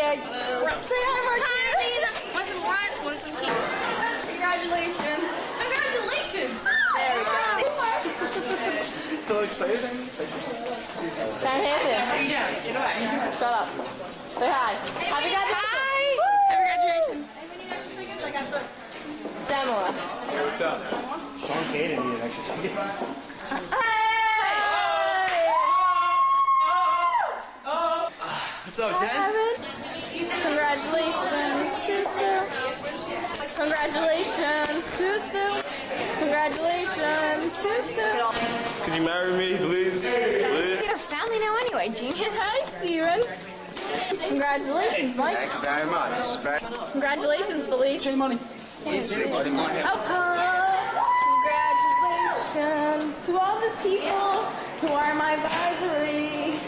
Say hi, Marquise. Want some runs? Want some keys? Congratulations. Congratulations! There we go. So excited? Can I hand it? How you doing? Get away. Shut up. Say hi. Happy graduation. Hi! Happy graduation. Demo. Hey, what's up? Sean Caden needed an extra ticket. What's up, Jen? Congratulations, Susu. Congratulations, Susu. Congratulations, Susu. Could you marry me, please? Please? Get a family now anyway, genius. Hi, Steven. Congratulations, Mike. Thank you very much. Congratulations, Felice. Money. Congratulations to all the people who are my advisory.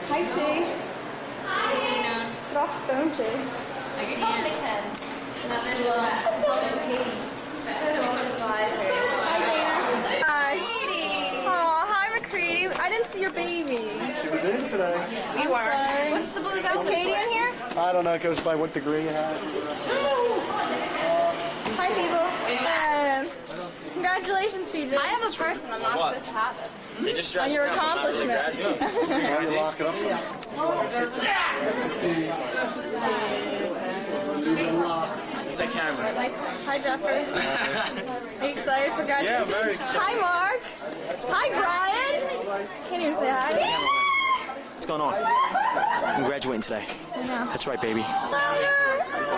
Hi, Shay. Hi, Nina. Get off the phone, Shay. I can talk to Ken. No, this is Katie. Hi, Dana. Hi. Aw, hi, McCready. I didn't see your baby. She was in today. We were. What's the blue guy? Is Katie in here? I don't know, it goes by what degree you have. Hi, people. Congratulations, PJ. I have a person I'm not supposed to have it. They just On your accomplishment. Why you lock it up so? It's a camera. Hi, Jeffrey. Are you excited for graduation? Yeah, very excited. Hi, Mark. Hi, Brian. Can't even say hi. What's going on? I'm graduating today. No. That's right, baby. Louder.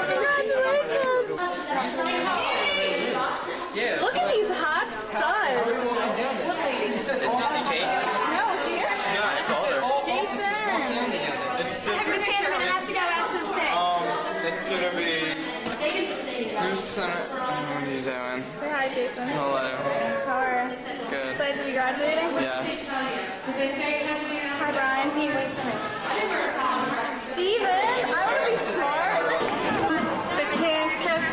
Congratulations. Look at these hot studs. Did you see Kate? No, is she here? Yeah, I called her. Jason. It's different. It's gonna be. Who's what are you doing? Say hi, Jason. Hello. How are you? Good. Excited to be graduating? Yes. Hi, Brian. Steven, I want to be smart. The Kansas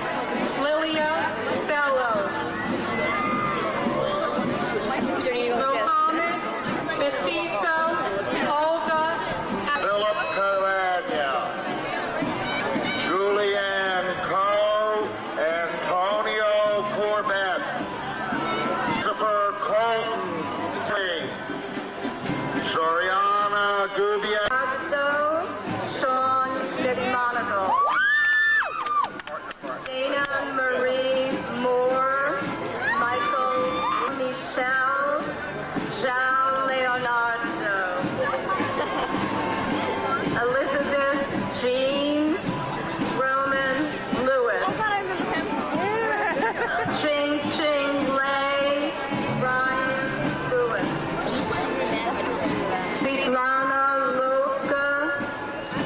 Lilia Fellows. My teacher needs to go get Mohammed Mestizo Olga Philip Caragna, Julianne Coe, Antonio Corbett, Christopher Colton, Soriana Gubier, Sean McMonagle. Dana Marie Moore. Michael Michelle. Jean Leonardo. Elizabeth Jean Roman Lewis. Ching Ching Lei Ryan Lewis. Svetlana Luka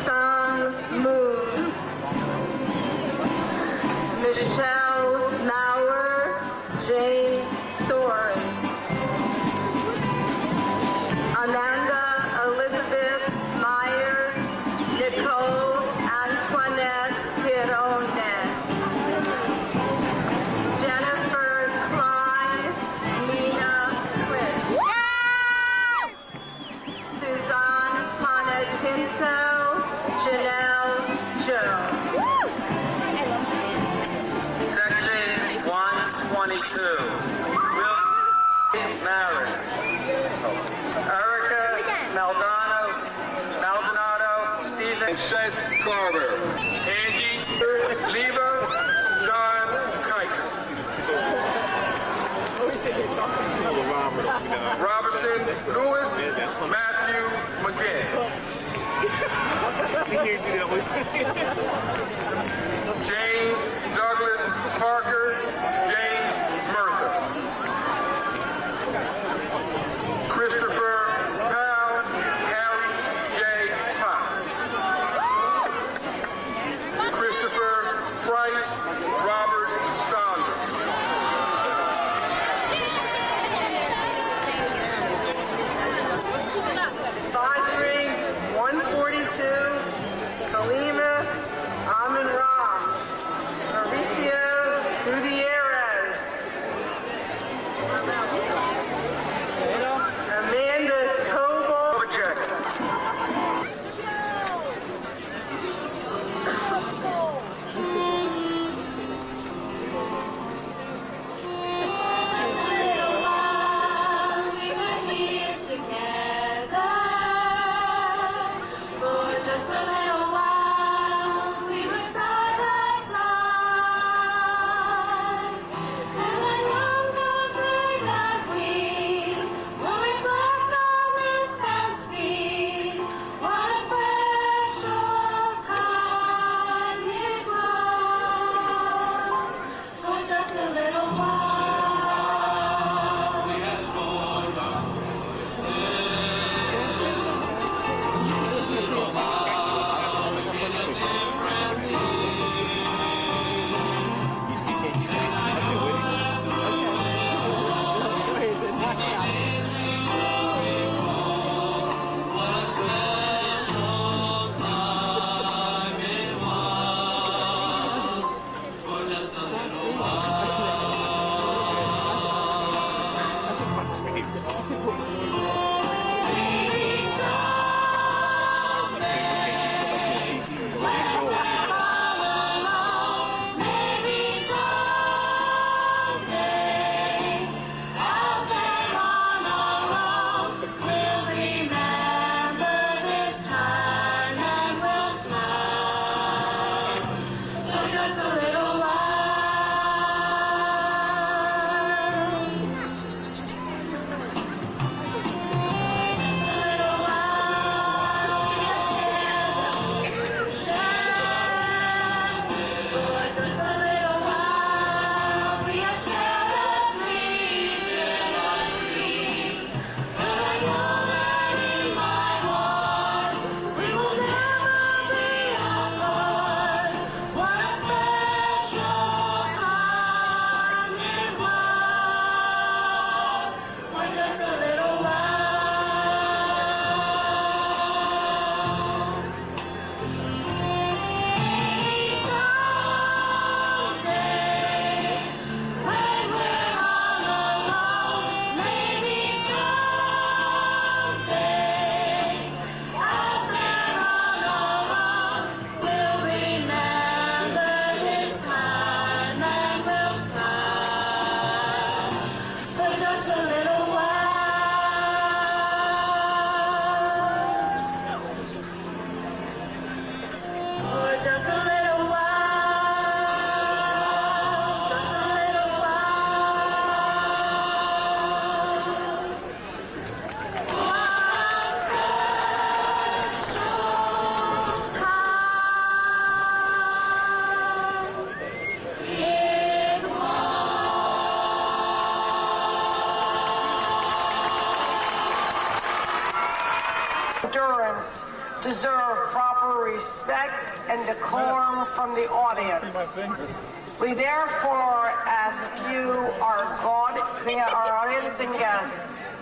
Sun Moon. Michelle Maurer James Soren. Amanda Elizabeth Myers Nicole Antoinette Pironet. Jennifer Klein Nina Chris. Suzanne Panepinto Janelle Joe. Section 122. Will Maris. Erica Maldonado, Stephen Seth Carver, Angie Leva, John Kiker. Robertson Lewis, Matthew McGinn. James Douglas Parker, James Murtha. Christopher Powell, Harry J. Potts. Christopher Price, Robert Saunders. Advisory 142 Kalima Amin Ram. Mauricio Gutierrez. Amanda Coble. deserve proper respect and decorum from the audience. We therefore ask you, our audience and guests,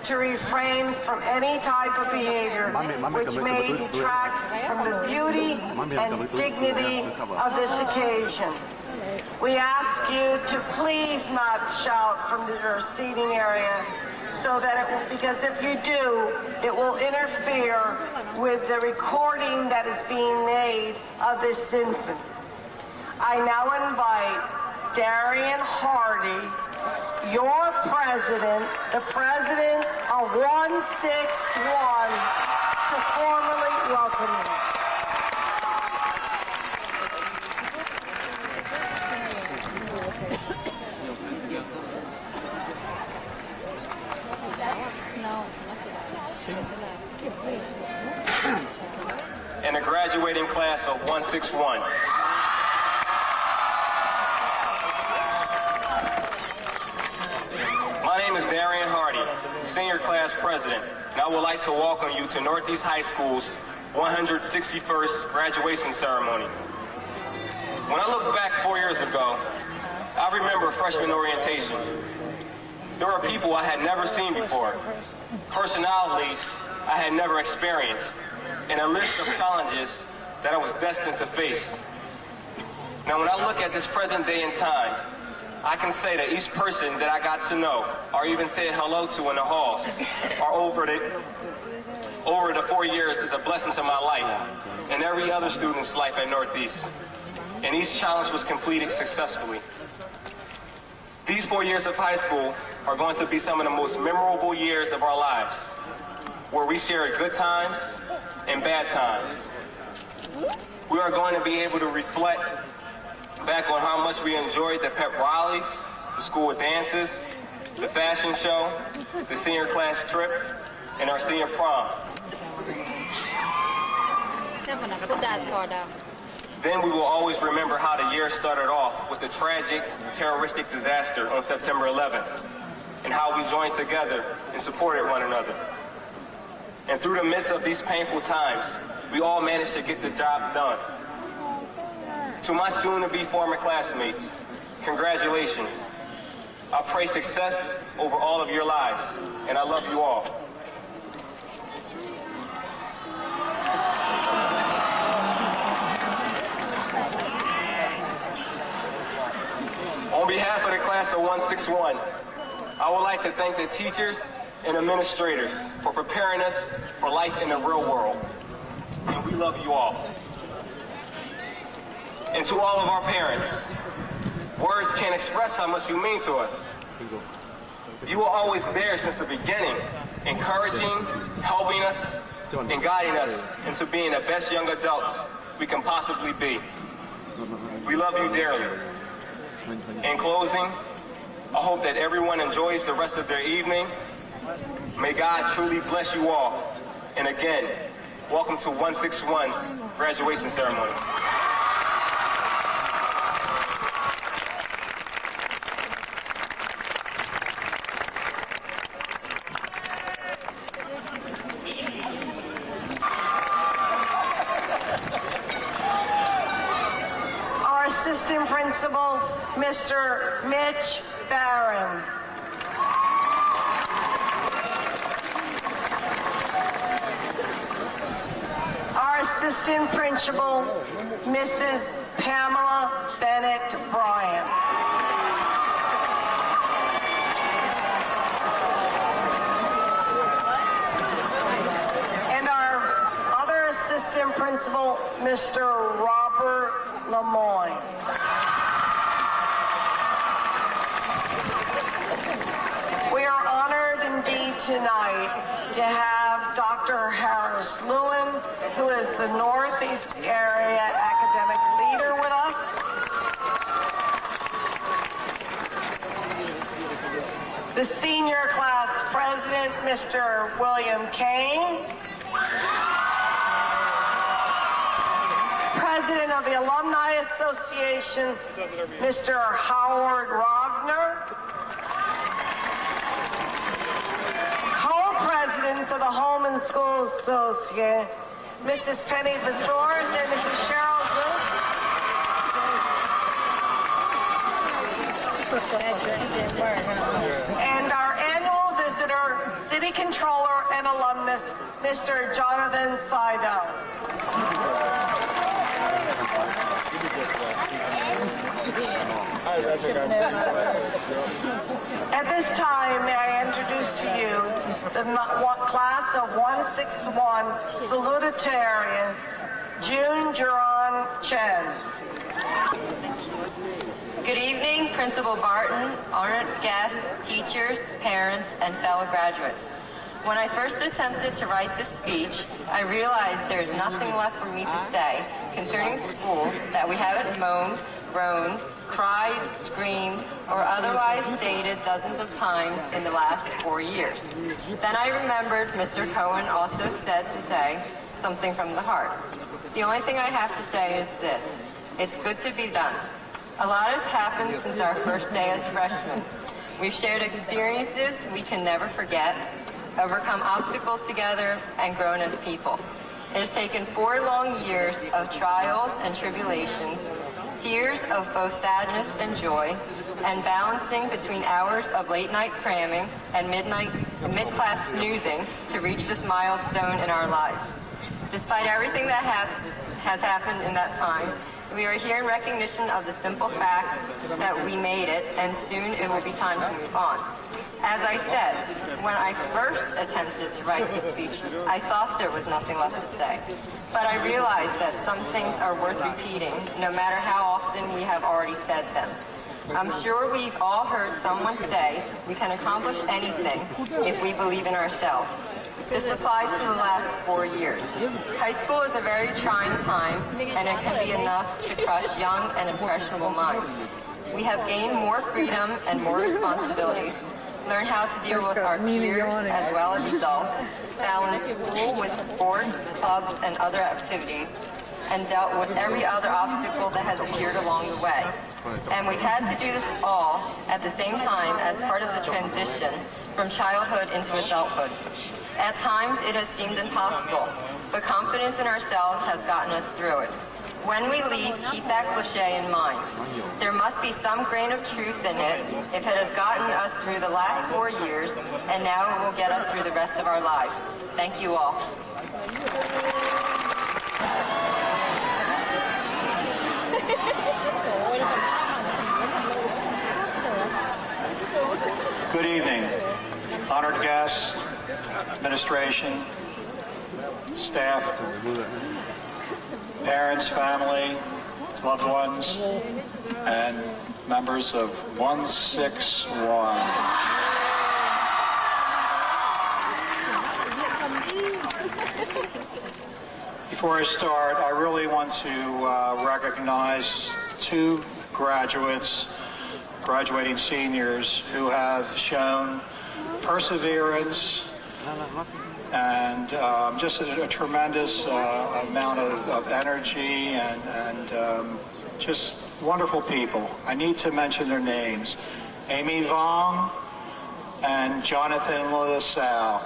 to refrain from any type of behavior which may detract from the beauty and dignity of this occasion. We ask you to please not shout from your seating area, so that because if you do, it will interfere with the recording that is being made of this infant. I now invite Darian Hardy, your president, the president of 161, to formally welcome you. And a graduating class of 161. My name is Darian Hardy, senior class president, and I would like to welcome you to Northeast High School's 161st graduation ceremony. When I look back 4 years ago, I remember freshman orientation. There were people I had never seen before, personalities I had never experienced, and a list of challenges that I was destined to face. Now, when I look at this present day and time, I can say that each person that I got to know, or even said hello to in the halls, or over the 4 years, is a blessing to my life and every other student's life at Northeast. And each challenge was completed successfully. These 4 years of high school are going to be some of the most memorable years of our lives, where we share good times and bad times. We are going to be able to reflect back on how much we enjoyed the pep rallies, the school dances, the fashion show, the senior class trip, and our senior prom. Then we will always remember how the year started off with the tragic terroristic disaster on September 11th, and how we joined together and supported one another. And through the midst of these painful times, we all managed to get the job done. To my soon-to-be former classmates, congratulations. I pray success over all of your lives, and I love you all. On behalf of the class of 161, I would like to thank the teachers and administrators for preparing us for life in the real world. And we love you all. And to all of our parents, words can't express how much you mean to us. You were always there since the beginning, encouraging, helping us, and guiding us into being the best young adults we can possibly be. We love you dearly. In closing, I hope that everyone enjoys the rest of their evening. May God truly bless you all. And again, welcome to 161's graduation ceremony. Our assistant principal, Mr. Mitch Barron. Our assistant principal, Mrs. Pamela Bennett Bryant. And our other assistant principal, Mr. Robert Lemoyne. We are honored indeed tonight to have Dr. Harris Lewin, who is the Northeast Area Academic Leader, with us. The Senior Class President, Mr. William Kane. President of the Alumni Association, Mr. Howard Rovner. Co-presidents of the Home and School Association, Mrs. Penny Besores and Mrs. Cheryl Luke. And our annual visitor, City Controller and alumnus, Mr. Jonathan Seido. At this time, may I introduce to you the class of 161 salutatorian, June Duran Chen. Good evening, Principal Barton, honored guests, teachers, parents, and fellow graduates. When I first attempted to write this speech, I realized there is nothing left for me to say concerning schools that we haven't moaned, groaned, cried, screamed, or otherwise stated dozens of times in the last 4 years. Then I remembered Mr. Cohen also said to say something from the heart. The only thing I have to say is this: it's good to be done. A lot has happened since our first day as freshmen. We've shared experiences we can never forget, overcome obstacles together, and grown as people. It has taken 4 long years of trials and tribulations, tears of both sadness and joy, and balancing between hours of late-night cramming and mid-class snoozing to reach this milestone in our lives. Despite everything that has happened in that time, we are here in recognition of the simple fact that we made it, and soon it will be time to move on. As I said, when I first attempted to write this speech, I thought there was nothing left to say. But I realized that some things are worth repeating, no matter how often we have already said them. I'm sure we've all heard someone say we can accomplish anything if we believe in ourselves. This applies to the last 4 years. High school is a very trying time, and it can be enough to crush young and impressionable minds. We have gained more freedom and more responsibilities, learn how to deal with our peers as well as adults, balance school with sports, clubs, and other activities, and dealt with every other obstacle that has appeared along the way. And we've had to do this all at the same time as part of the transition from childhood into adulthood. At times, it has seemed impossible, but confidence in ourselves has gotten us through it. When we leave, keep that cliche in mind. There must be some grain of truth in it if it has gotten us through the last 4 years, and now it will get us through the rest of our lives. Thank you all. Good evening, honored guests, administration, staff, parents, family, loved ones, and members of 161. Before I start, I really want to recognize 2 graduating seniors who have shown perseverance and just a tremendous amount of energy and just wonderful people. I need to mention their names: Amy Vong and Jonathan LaSalle.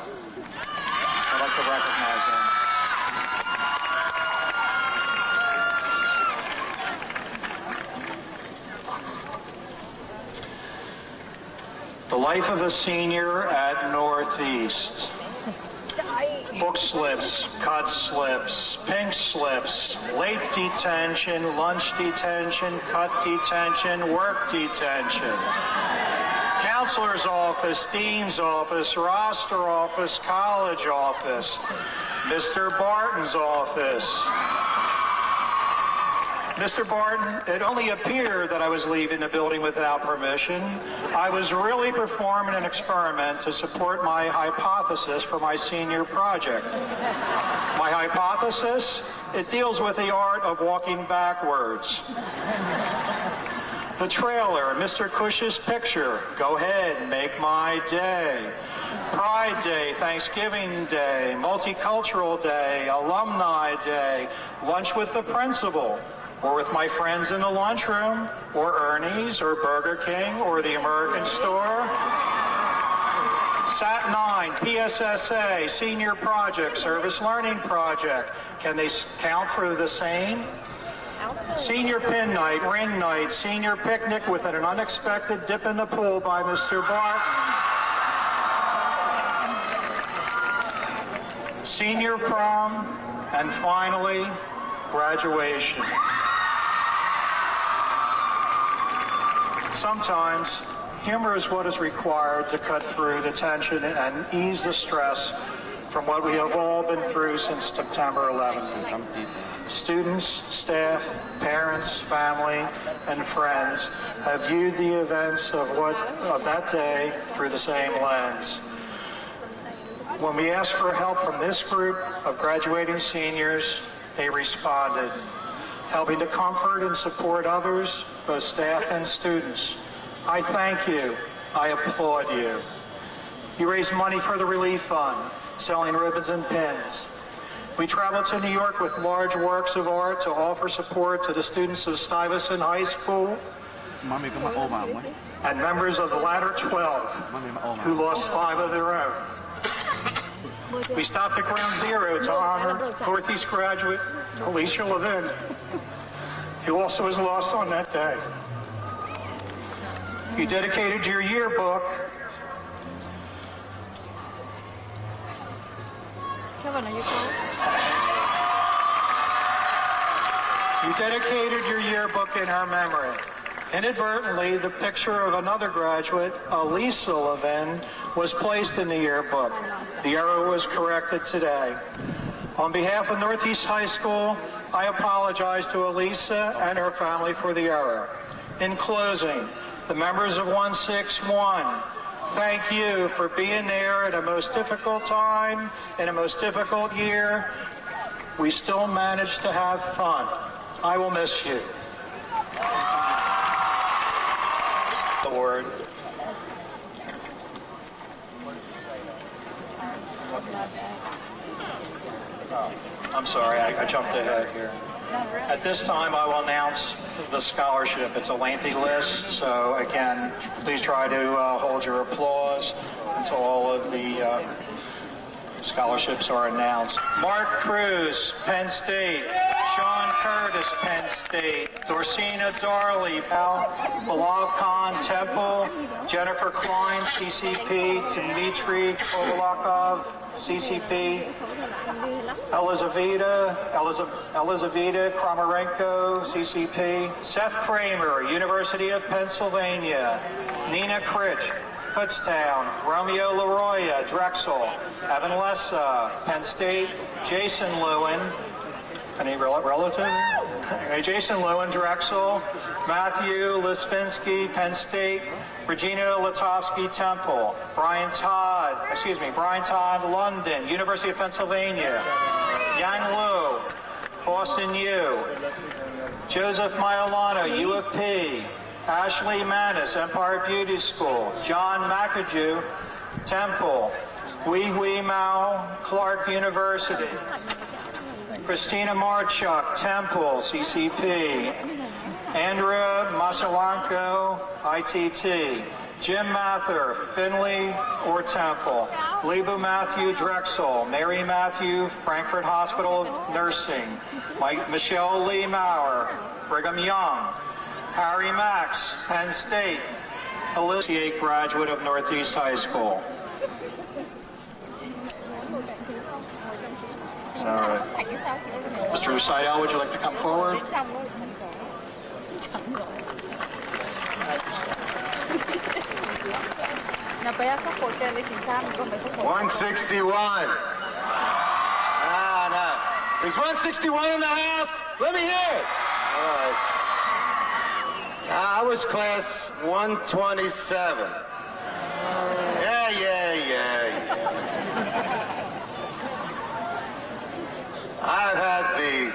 I'd like to recognize them. The life of a senior at Northeast. Book slips, cut slips, pink slips, late detention, lunch detention, cut detention, work detention. Counselor's office, dean's office, roster office, college office, Mr. Barton's office. Mr. Barton, it only appeared that I was leaving the building without permission. I was really performing an experiment to support my hypothesis for my senior project. My hypothesis? It deals with the art of walking backwards. The trailer, Mr. Cush's picture, go ahead, make my day. Pride Day, Thanksgiving Day, Multicultural Day, Alumni Day, lunch with the principal, or with my friends in the lunchroom, or Ernie's, or Burger King, or the American store. Sat 9, PSSA, Senior Project, Service Learning Project. Can they count for the same? Senior Pin Night, Ring Night, Senior Picnic with an unexpected dip in the pool by Mr. Barton. Senior Prom, and finally, graduation. Sometimes, humor is what is required to cut through the tension and ease the stress from what we have all been through since September 11th. Students, staff, parents, family, and friends have viewed the events of that day through the same lens. When we asked for help from this group of graduating seniors, they responded, helping to comfort and support others, both staff and students. I thank you. I applaud you. You raised money for the Relief Fund, selling ribbons and pins. We traveled to New York with large works of art to offer support to the students of Stuyvesant High School and members of the latter 12 who lost 5 of their own. We stopped at Ground Zero to honor Northeast graduate Alicia Levin, who also was lost on that day. You dedicated your yearbook in her memory. Inadvertently, the picture of another graduate, Elisa Levin, was placed in the yearbook. The error was corrected today. On behalf of Northeast High School, I apologize to Elisa and her family for the error. In closing, the members of 161, thank you for being there at a most difficult time, in a most difficult year. We still managed to have fun. I will miss you. Award. I'm sorry, I jumped ahead here. At this time, I will announce the scholarship. It's a lengthy list, so again, please try to hold your applause until all of the scholarships are announced. Mark Cruz, Penn State. Sean Curtis, Penn State. Dorsina Darley, Bilal Khan, Temple. Jennifer Klein, CCP. Dmitry Kovalakov, CCP. Elizaveta Kramarenko, CCP. Seth Kramer, University of Pennsylvania. Nina Critch, Kutztown. Romeo Leroya, Drexel. Evan Lessa, Penn State. Jason Lewin, any relative? Jason Lewin, Drexel. Matthew Lispinski, Penn State. Regina Latovsky, Temple. Brian Todd, London, University of Pennsylvania. Yang Lu, Boston U. Joseph Maiolano, U of P. Ashley Manis, Empire Beauty School. John McAdoo, Temple. Wee Mao, Clark University. Christina Marchuk, Temple, CCP. Andrea Masalanko, ITT. Jim Mather, Finley or Temple. Lebu Matthew, Drexel. Mary Matthew, Frankfurt Hospital of Nursing. Michelle Lee Maurer, Brigham Young. Harry Max, Penn State. Associate graduate of Northeast High School. All right. Mr. Seidel, would you like to come forward? 161. Is 161 in the house? Let me hear it. All right. I was class 127. Yeah. I've had the...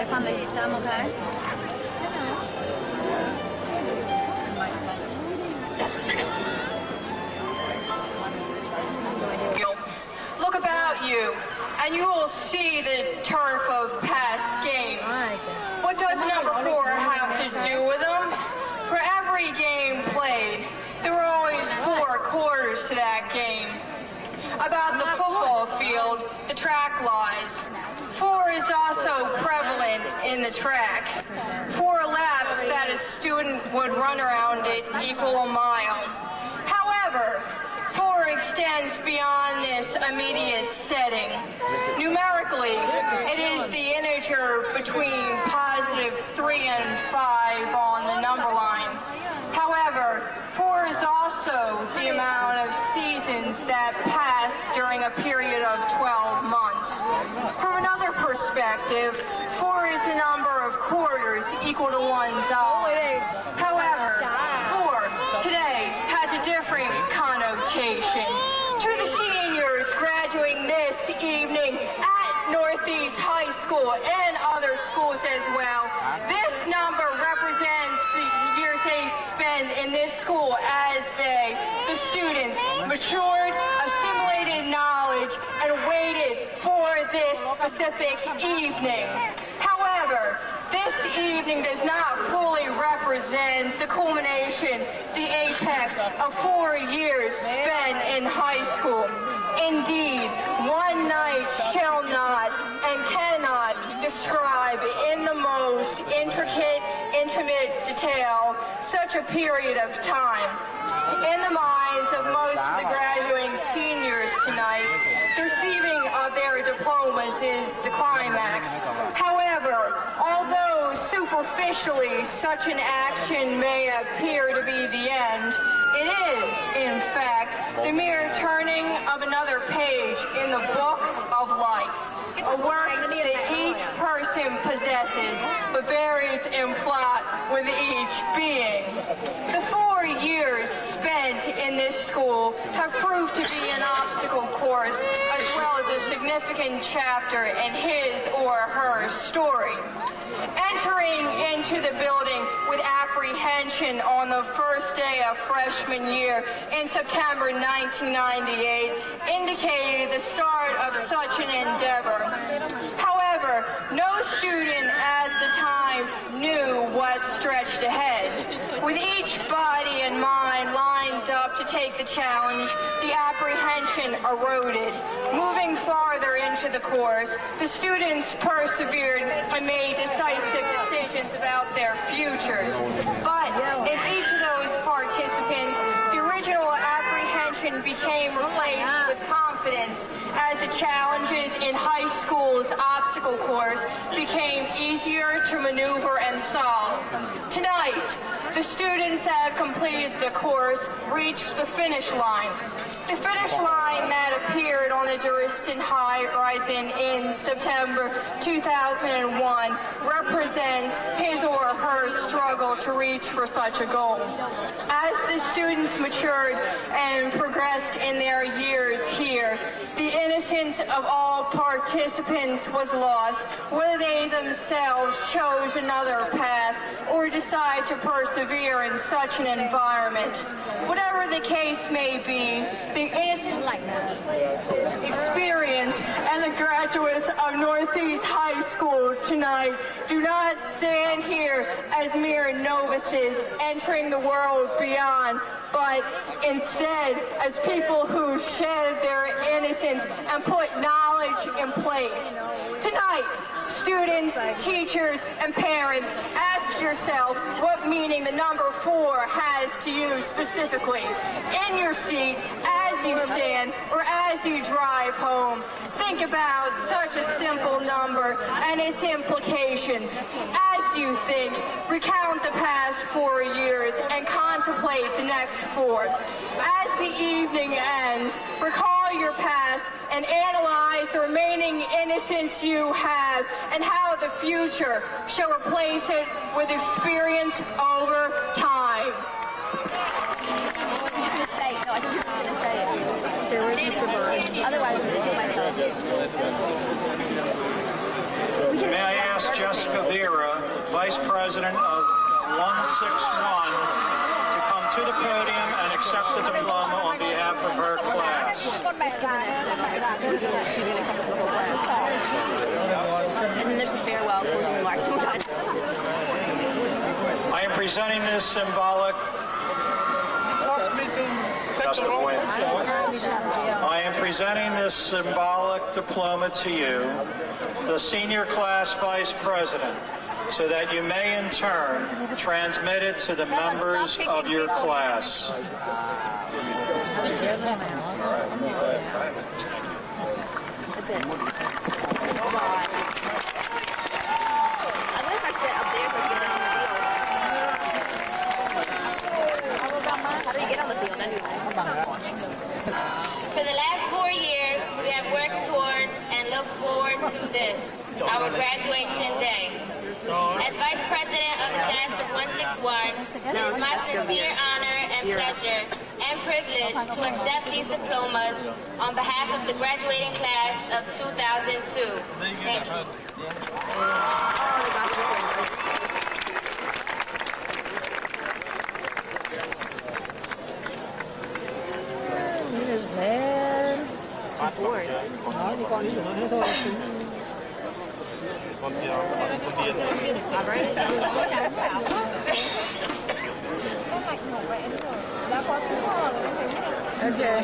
guys on the some, okay? Look about you, and you will see the turf of past games. What does number 4 have to do with them? For every game played, there were always 4 quarters to that game. About the football field, the track lies. 4 is also prevalent in the track. 4 laps that a student would run around it equal a mile. However, 4 extends beyond this immediate setting. Numerically, it is the integer between +3 and 5 on the number line. However, 4 is also the amount of seasons that pass during a period of 12 months. From another perspective, 4 is the number of quarters equal to $1. However, 4 today has a different connotation. To the seniors graduating this evening at Northeast High School and other schools as well, this number represents the years they spend in this school as the students matured, assimilated knowledge, and waited for this specific evening. However, this evening does not fully represent the culmination, the apex of 4 years spent in high school. Indeed, one night shall not and cannot describe in the most intricate, intimate detail such a period of time. In the minds of most of the graduating seniors tonight, the receiving of their diplomas is the climax. However, although superficially such an action may appear to be the end, it is, in fact, the mere turning of another page in the book of life. A work that each person possesses, but varies in plot with each being. The 4 years spent in this school have proved to be an obstacle course as well as a significant chapter in his or her story. Entering into the building with apprehension on the first day of freshman year in September 1998 indicated the start of such an endeavor. However, no student at the time knew what stretched ahead. With each body and mind lined up to take the challenge, the apprehension eroded. Moving farther into the course, the students persevered and made decisive decisions about their futures. But in each of those participants, the original apprehension became replaced with confidence as the challenges in high school's obstacle course became easier to maneuver and solve. Tonight, the students have completed the course, reached the finish line. The finish line that appeared on the Juriston horizon in September 2001 represents his or her struggle to reach for such a goal. As the students matured and progressed in their years here, the innocence of all participants was lost, whether they themselves chose another path or decide to persevere in such an environment. Whatever the case may be, the innocent experience and the graduates of Northeast High School tonight do not stand here as mere novices entering the world beyond, but instead as people who shed their innocence and put knowledge in place. Tonight, students, teachers, and parents, ask yourself what meaning the number 4 has to you specifically. In your seat, as you stand, or as you drive home, think about such a simple number and its implications. As you think, recount the past 4 years and contemplate the next 4. As the evening ends, recall your past and analyze the remaining innocence you have and how the future shall replace it with experience over time. No, I think you're going to say it. There was Mr. Bird. Otherwise, I'm going to do myself. May I ask Jessica Vera, Vice President of 161, to come to the podium and accept the diploma on behalf of her class. And then there's a farewell closing remarks. We're done. I am presenting this symbolic I am presenting this symbolic diploma to you, the Senior Class Vice President, so that you may in turn transmit it to the members of your class. That's it. Bye. I'm going to start to get up there so I can get on the field. How do you get on the field anyway? For the last 4 years, we have worked towards and look forward to this, our graduation day. As Vice President of the class of 161, it is my sincere honor and pleasure and privilege to accept these diplomas on behalf of the graduating class of 2002. Thank you. I'm bored. Okay.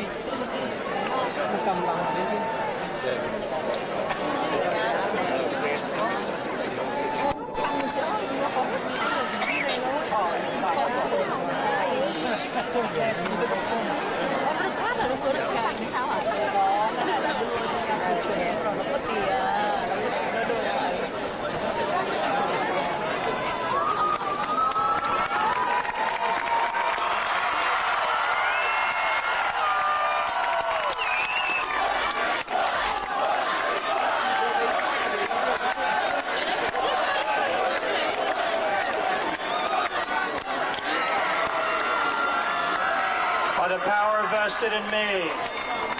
By the power vested in me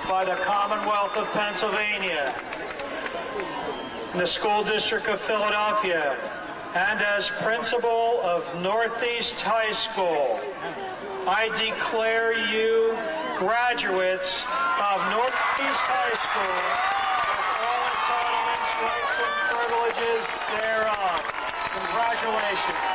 by the Commonwealth of Pennsylvania, in the School District of Philadelphia, and as principal of Northeast High School, I declare you graduates of Northeast High School with all entitlements, rights, and privileges thereof. Congratulations.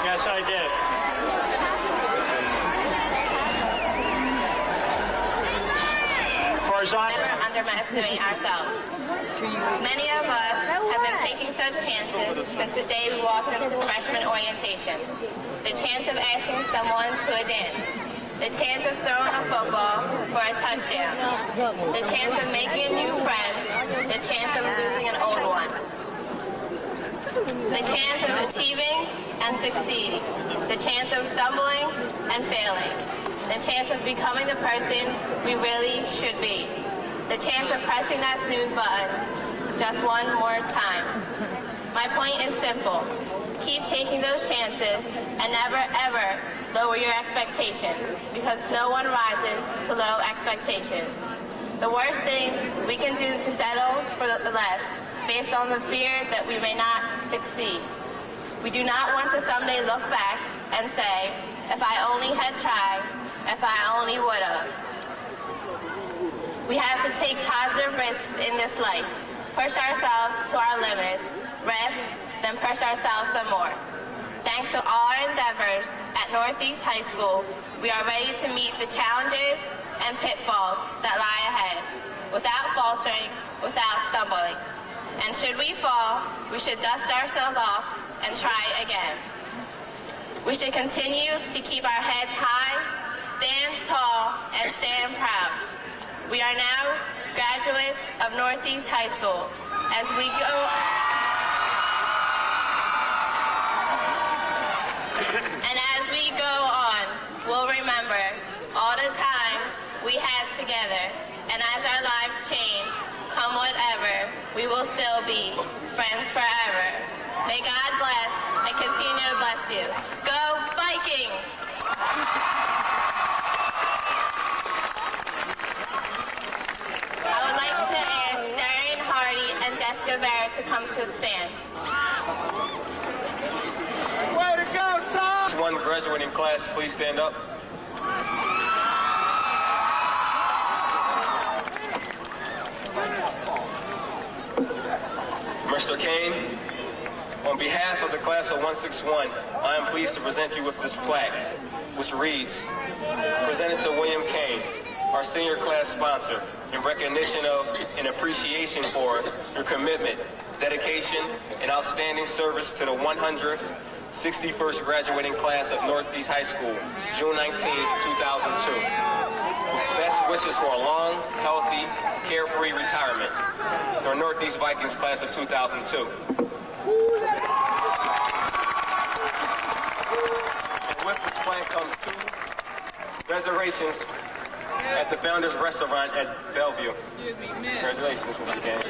Yes, I did. Never underestimate ourselves. Many of us have been taking such chances since the day we walked into freshman orientation. The chance of asking someone to a dance. The chance of throwing a football for a touchdown. The chance of making a new friend. The chance of losing an old one. The chance of achieving and succeeding. The chance of stumbling and failing. The chance of becoming the person we really should be. The chance of pressing that snooze button just one more time. My point is simple. Keep taking those chances and never ever lower your expectations, because no one rises to low expectations. The worst thing we can do to settle for the less, based on the fear that we may not succeed. We do not want to someday look back and say, if I only had tried, if I only would have. We have to take positive risks in this life, push ourselves to our limits, rest, then push ourselves some more. Thanks to all our endeavors at Northeast High School, we are ready to meet the challenges and pitfalls that lie ahead, without faltering, without stumbling. And should we fall, we should dust ourselves off and try again. We should continue to keep our heads high, stand tall, and stand proud. We are now graduates of Northeast High School. As we go on, we'll remember all the time we had together, and as our lives change, come whatever, we will still be friends forever. May God bless and continue to bless you. Go Vikings! I would like to ask Darian Hardy and Jessica Barrett to come to the stand. Way to go, Tom! One graduating class, please stand up. Mr. Kane, on behalf of the class of 161, I am pleased to present you with this plaque, which reads, presented to William Kane, our senior class sponsor, in recognition of and appreciation for your commitment, dedication, and outstanding service to the 161st graduating class of Northeast High School, June 19, 2002. With best wishes for a long, healthy, carefree retirement. The Northeast Vikings class of 2002. And with this plan comes 2 reservations at the Founders Restaurant at Bellevue. Congratulations, Mr. Kane.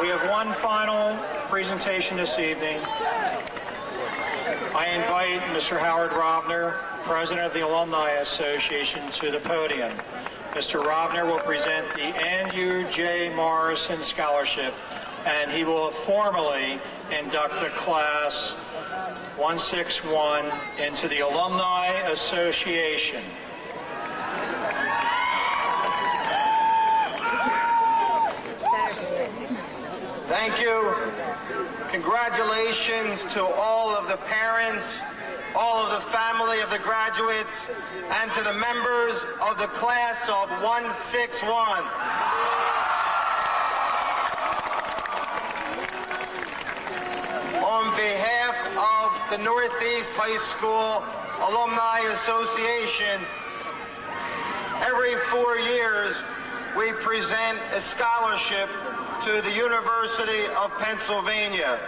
We have one final presentation this evening. I invite Mr. Howard Robner, President of the Alumni Association, to the podium. Mr. Robner will present the Andrew J. Morrison Scholarship, and he will formally induct the class 161 into the Alumni Association. Thank you. Congratulations to all of the parents, all of the family of the graduates, and to the members of the class of 161. On behalf of the Northeast High School Alumni Association, every 4 years we present a scholarship to the University of Pennsylvania,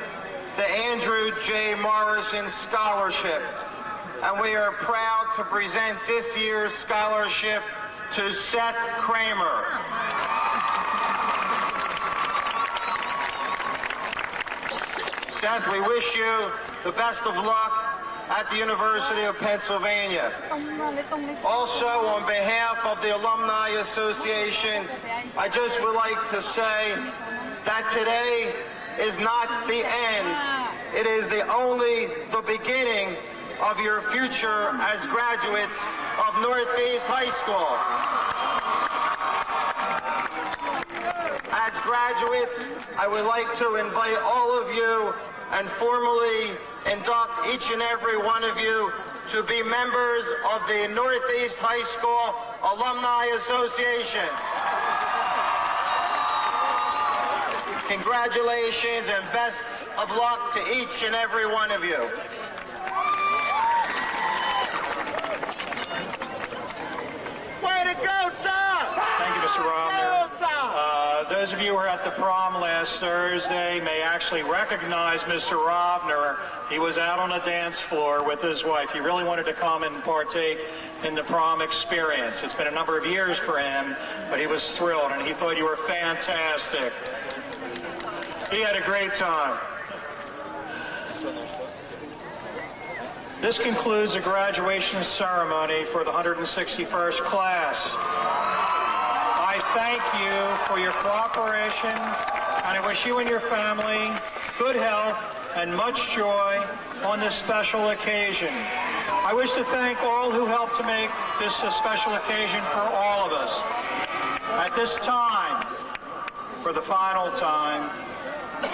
the Andrew J. Morrison Scholarship. And we are proud to present this year's scholarship to Seth Kramer. Seth, we wish you the best of luck at the University of Pennsylvania. Also, on behalf of the Alumni Association, I just would like to say that today is not the end. It is only the beginning of your future as graduates of Northeast High School. As graduates, I would like to invite all of you and formally induct each and every one of you to be members of the Northeast High School Alumni Association. Congratulations and best of luck to each and every one of you. Way to go, Tom! Thank you, Mr. Robner. Those of you who were at the prom last Thursday may actually recognize Mr. Robner. He was out on a dance floor with his wife. He really wanted to come and partake in the prom experience. It's been a number of years for him, but he was thrilled, and he thought you were fantastic. He had a great time. This concludes the graduation ceremony for the 161st class. I thank you for your cooperation and I wish you and your family good health and much joy on this special occasion. I wish to thank all who helped to make this a special occasion for all of us. At this time, for the final time, we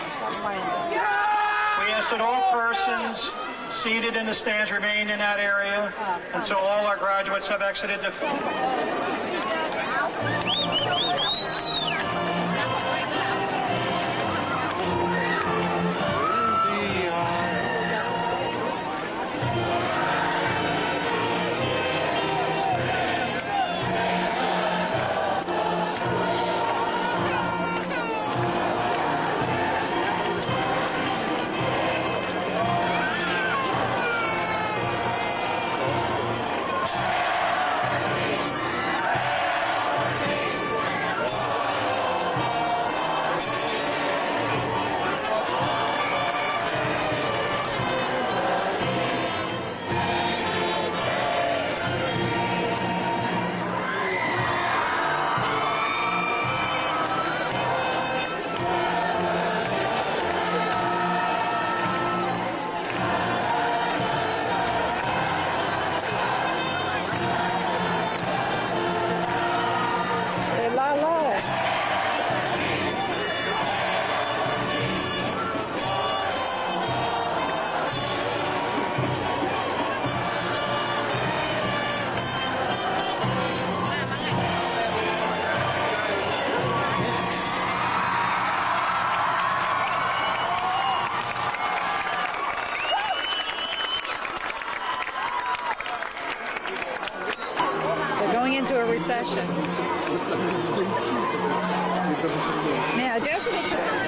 ask that all persons seated in the stands remain in that area until all our graduates have exited the into a recession. Now, Jessica